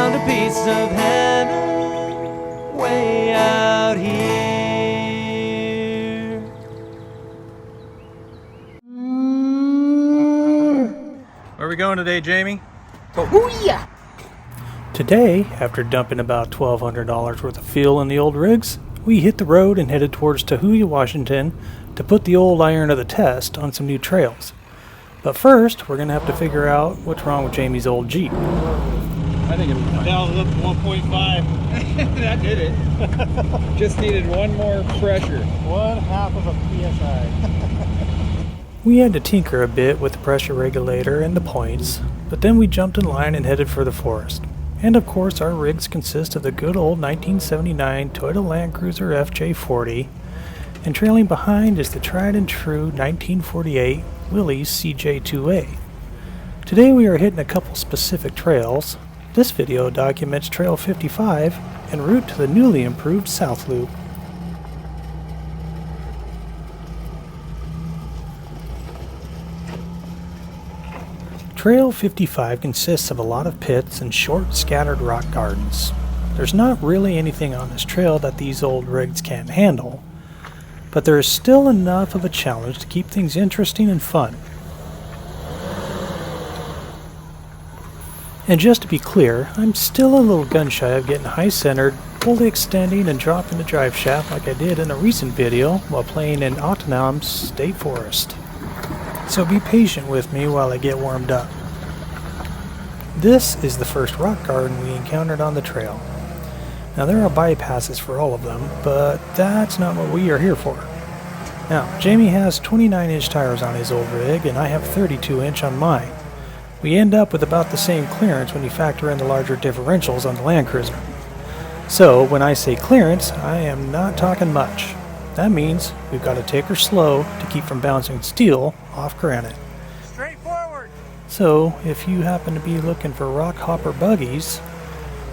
found a piece of heaven way out here. Where are we going today, Jamie? Tahuya! Today, after dumping about $1,200 worth of fuel in the old rigs, we hit the road and headed towards Tahuya, Washington to put the old iron to the test on some new trails. But first, we're going to have to figure out what's wrong with Jamie's old Jeep. I think it'll be fine. That was up to 1.5. That did it. Just needed one more pressure. 1/2 of a PSI. We had to tinker a bit with the pressure regulator and the points, but then we jumped in line and headed for the forest. And of course our rigs consist of the good old 1979 Toyota Landcruiser FJ40, and trailing behind is the tried and true 1948 Willys CJ2A. Today we are hitting a couple specific trails. This video documents Trail 55 en route to the newly improved South Loop. Trail 55 consists of a lot of pits and short scattered rock gardens. There's not really anything on this trail that these old rigs can't handle, but there is still enough of a challenge to keep things interesting and fun. And just to be clear, I'm still a little gun shy of getting high centered, fully extending and dropping the drive shaft like I did in a recent video while playing in Ottenham's State Forest. So be patient with me while I get warmed up. This is the first rock garden we encountered on the trail. Now there are bypasses for all of them, but that's not what we are here for. Now, Jamie has 29-inch tires on his old rig and I have 32-inch on mine. We end up with about the same clearance when you factor in the larger differentials on the Landcruiser. So when I say clearance, I am not talking much. That means we've got to take her slow to keep from bouncing steel off granite. Straight forward. So if you happen to be looking for rock hopper buggies,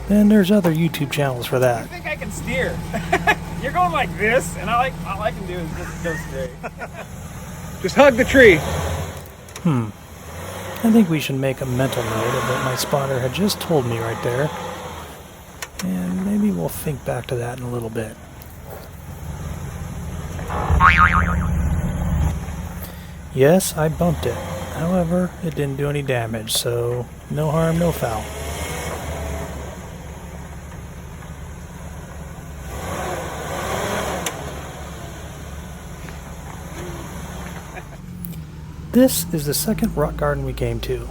then there's other YouTube channels for that. I think I can steer. You're going like this, and all I can do is just go straight. Just hug the tree. I think we should make a mental note of what my spotter had just told me right there. And maybe we'll think back to that in a little bit. Yes, I bumped it. However, it didn't do any damage, so no harm, no foul. This is the second rock garden we came to.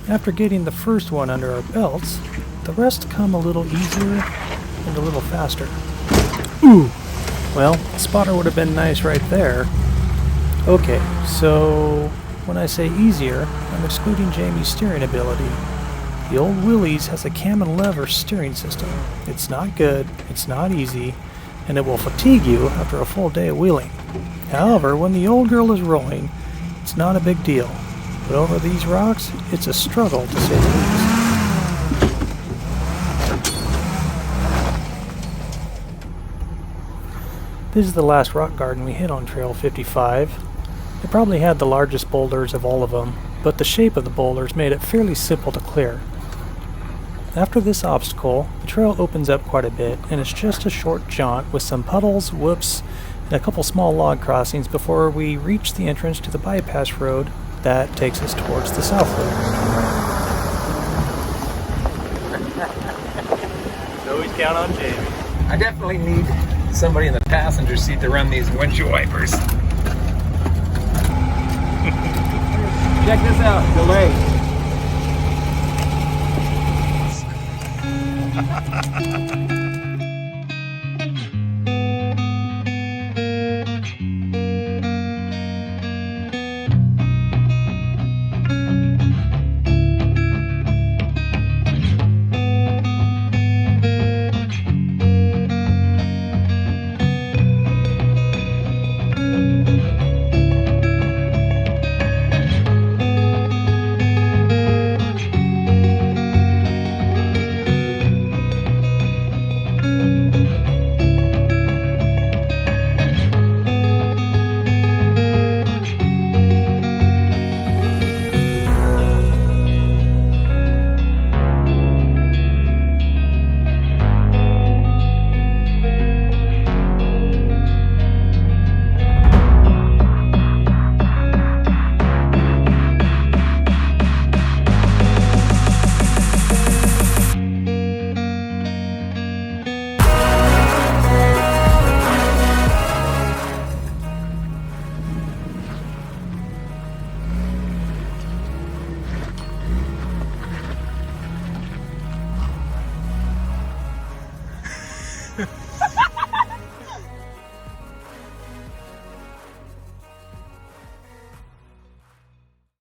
After getting the first one under our belts, the rest come a little easier and a little faster. Ooh! Well, the spotter would have been nice right there. Okay, so when I say easier, I'm excluding Jamie's steering ability. The old Willys has a cam and lever steering system. It's not good, it's not easy, and it will fatigue you after a full day of wheeling. However, when the old girl is rolling, it's not a big deal. But over these rocks, it's a struggle to say the least. This is the last rock garden we hit on Trail 55. It probably had the largest boulders of all of them, but the shape of the boulders made it fairly simple to clear. After this obstacle, the trail opens up quite a bit, and it's just a short jaunt with some puddles, whoops, and a couple small log crossings before we reach the entrance to the bypass road that takes us towards the South Loop. Always count on Jamie. I definitely need somebody in the passenger seat to run these windshield wipers. Check this out, delay.